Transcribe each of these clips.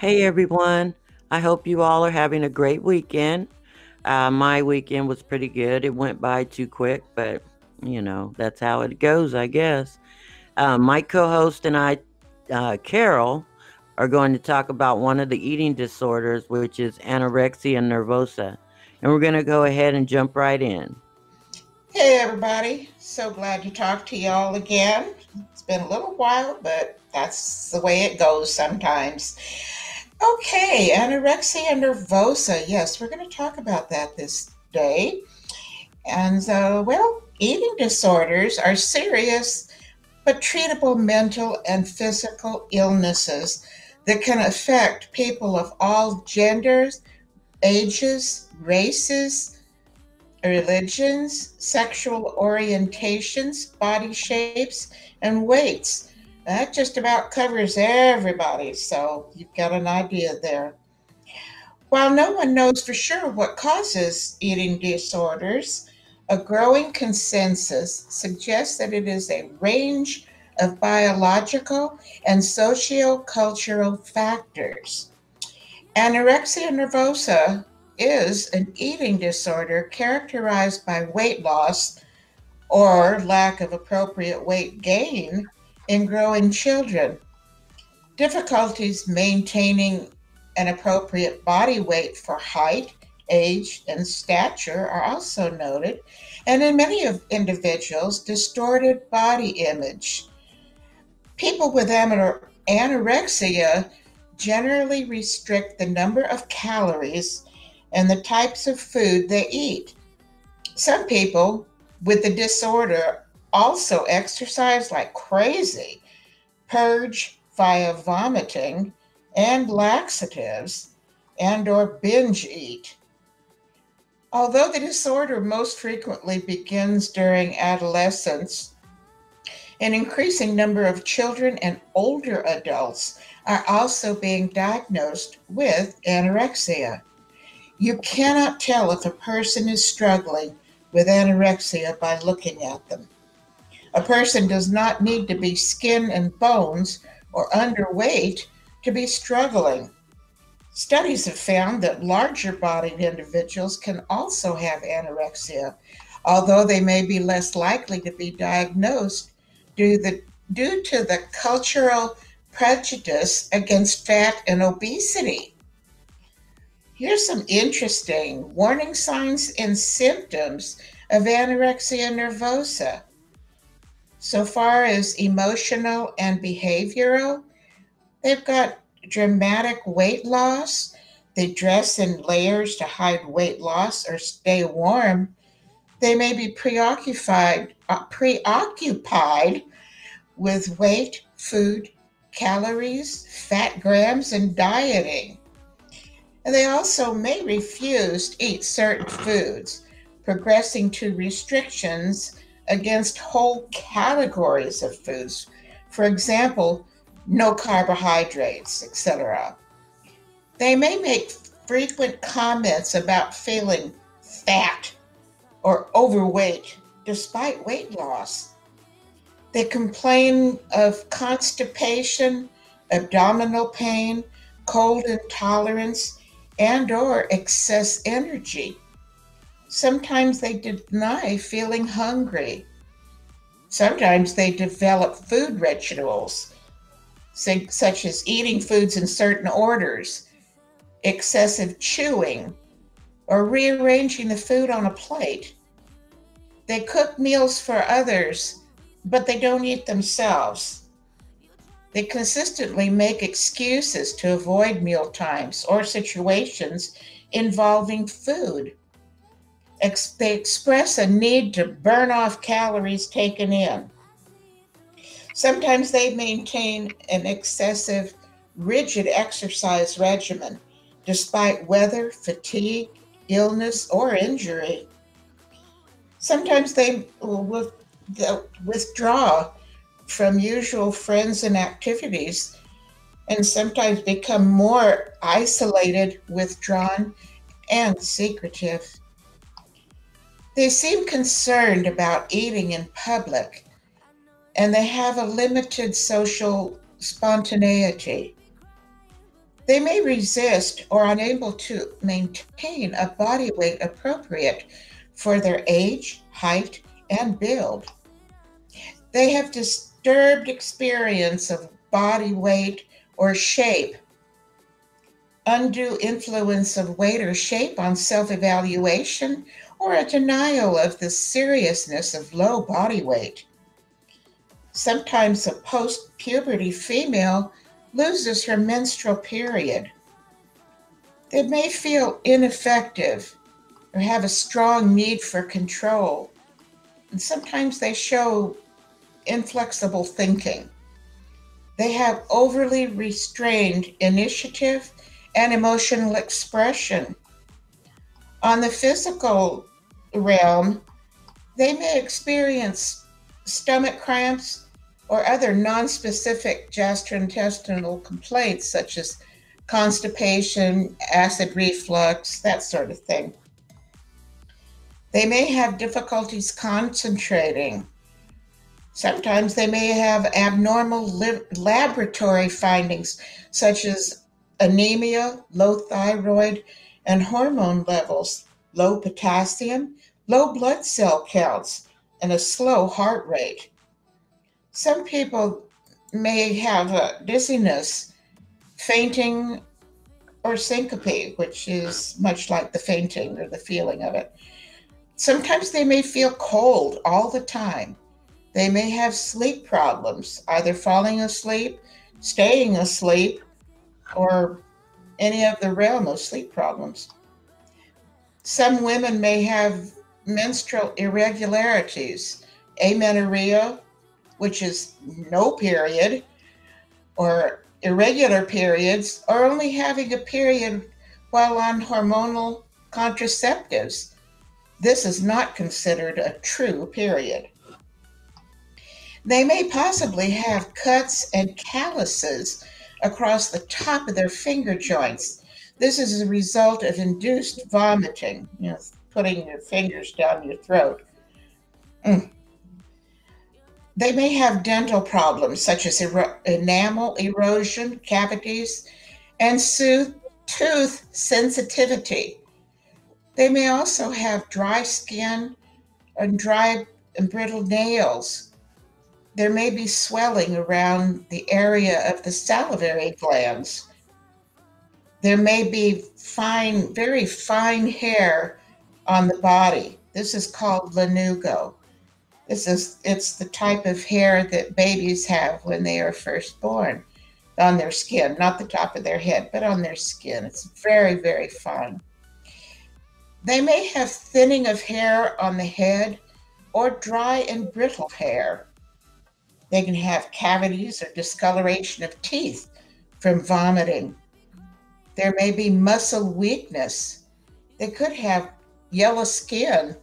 Hey everyone, I hope you all are having a great weekend. My weekend was pretty good. It went by too quick, but that's how it goes, I guess. My co host and I, Carol, are going to talk about one of the eating disorders, which is anorexia nervosa. And we're going to go ahead and jump right in. Hey everybody, so glad to talk to y'all again. It's been a little while, but that's the way it goes sometimes. Okay, anorexia nervosa. Yes, we're going to talk about that this day. Eating disorders are serious but treatable mental and physical illnesses that can affect people of all genders, ages, races, religions, sexual orientations, body shapes, and weights. That just about covers everybody, so you've got an idea there. While no one knows for sure what causes eating disorders, a growing consensus suggests that it is a range of biological and socio-cultural factors. Anorexia nervosa is an eating disorder characterized by weight loss or lack of appropriate weight gain in growing children. Difficulties maintaining an appropriate body weight for height, age, and stature are also noted, and in many of individuals, distorted body image. People with anorexia generally restrict the number of calories and the types of food they eat. Some people with the disorder also exercise like crazy, purge via vomiting and laxatives, and or binge eat. Although the disorder most frequently begins during adolescence, an increasing number of children and older adults are also being diagnosed with anorexia. You cannot tell if a person is struggling with anorexia by looking at them. A person does not need to be skin and bones or underweight to be struggling. Studies have found that larger bodied individuals can also have anorexia, although they may be less likely to be diagnosed due, due to the cultural prejudice against fat and obesity. Here's some interesting warning signs and symptoms of anorexia nervosa. So far as emotional and behavioral, they've got dramatic weight loss. They dress in layers to hide weight loss or stay warm. They may be preoccupied with weight, food, calories, fat grams, and dieting. And they also may refuse to eat certain foods, progressing to restrictions against whole categories of foods. For example, no carbohydrates, etc. They may make frequent comments about feeling fat or overweight despite weight loss. They complain of constipation, abdominal pain, cold intolerance, and or excess energy. Sometimes they deny feeling hungry. Sometimes they develop food rituals, such as eating foods in certain orders, excessive chewing, or rearranging the food on a plate. They cook meals for others, but they don't eat themselves. They consistently make excuses to avoid meal times or situations involving food. They express a need to burn off calories taken in. Sometimes they maintain an excessive, rigid exercise regimen despite weather, fatigue, illness, or injury. Sometimes they will withdraw from usual friends and activities and sometimes become more isolated, withdrawn, and secretive. They seem concerned about eating in public and they have a limited social spontaneity. They may resist or unable to maintain a body weight appropriate for their age, height, and build. They have disturbed experience of body weight or shape, undue influence of weight or shape on self-evaluation, or a denial of the seriousness of low body weight. Sometimes a post-puberty female loses her menstrual period. They may feel ineffective or have a strong need for control. And sometimes they show inflexible thinking. They have overly restrained initiative and emotional expression. On the physical realm, they may experience stomach cramps or other nonspecific gastrointestinal complaints such as constipation, acid reflux, that sort of thing. They may have difficulties concentrating. Sometimes they may have abnormal laboratory findings such as anemia, low thyroid and hormone levels, low potassium, low blood cell counts, and a slow heart rate. Some people may have dizziness, fainting, or syncope, which is much like the fainting or the feeling of it. Sometimes they may feel cold all the time. They may have sleep problems, either falling asleep, staying asleep, or any of the realm of sleep problems. Some women may have menstrual irregularities, amenorrhea, which is no period, or irregular periods, or only having a period while on hormonal contraceptives. This is not considered a true period. They may possibly have cuts and calluses across the top of their finger joints. This is a result of induced vomiting, putting your fingers down your throat. They may have dental problems such as enamel erosion, cavities, and tooth sensitivity. They may also have dry skin and dry and brittle nails. There may be swelling around the area of the salivary glands. There may be very fine hair on the body. This is called lanugo. It's the type of hair that babies have when they are first born on their skin, not the top of their head, but on their skin. It's very, very fine. They may have thinning of hair on the head or dry and brittle hair. They can have cavities or discoloration of teeth from vomiting. There may be muscle weakness. They could have yellow skin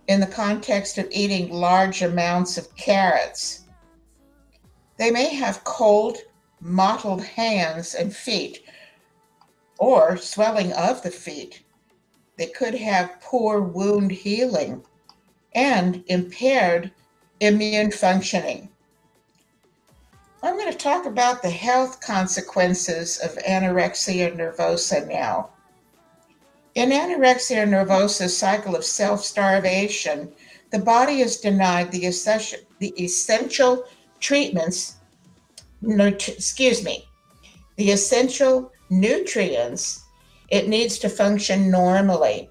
in the context of eating large amounts of carrots. They may have cold, mottled hands and feet, or swelling of the feet. They could have poor wound healing and impaired immune functioning. I'm going to talk about the health consequences of anorexia nervosa now. In anorexia nervosa's cycle of self-starvation, the body is denied the essential treatments, the essential nutrients it needs to function normally.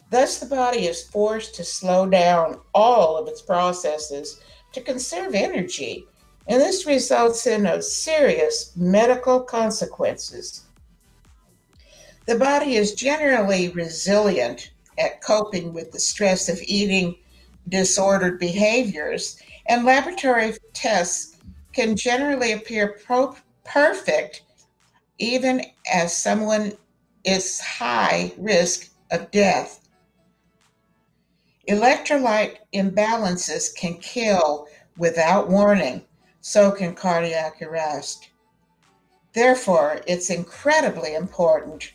Thus, the body is forced to slow down all of its processes to conserve energy, and this results in serious medical consequences. The body is generally resilient at coping with the stress of eating disordered behaviors, and laboratory tests can generally appear perfect even as someone is high risk of death. Electrolyte imbalances can kill without warning, so can cardiac arrest. Therefore, it's incredibly important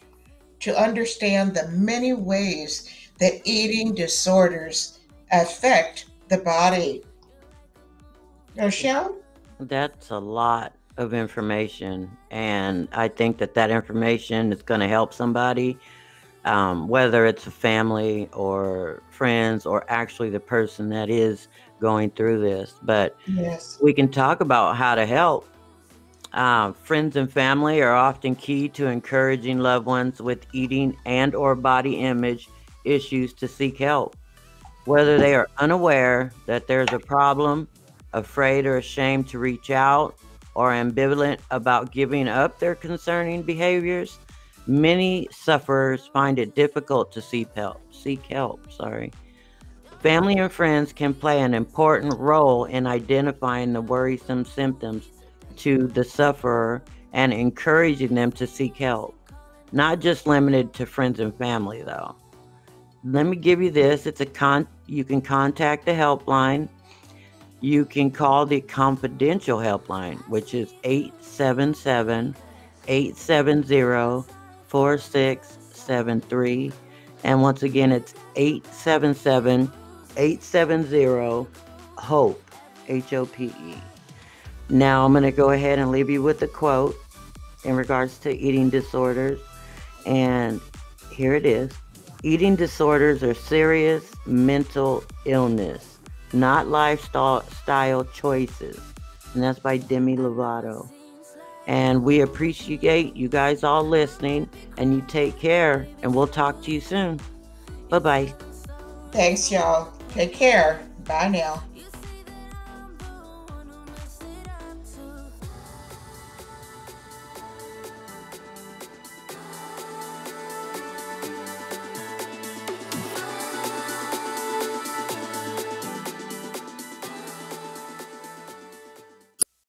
to understand the many ways that eating disorders affect the body. Rochelle? That's a lot of information, and I think that that information is going to help somebody, whether it's a family or friends or actually the person that is going through this. But Yes. we can talk about how to help. Friends and family are often key to encouraging loved ones with eating and or body image issues to seek help. Whether they are unaware that there's a problem, afraid or ashamed to reach out, or ambivalent about giving up their concerning behaviors, many sufferers find it difficult to seek help. Family and friends can play an important role in identifying the worrisome symptoms to the sufferer and encouraging them to seek help. Not just limited to friends and family, though. Let me give you this. You can contact the helpline. You can call the confidential helpline, which is 877-870-4673. And once again, it's 877-870-HOPE, HOPE. Now I'm going to go ahead and leave you with a quote in regards to eating disorders. And here it is. Eating disorders are serious mental illness, not lifestyle choices. And that's by Demi Lovato. And we appreciate you guys all listening, and you take care, and we'll talk to you soon. Bye-bye. Thanks, y'all. Take care. Bye now.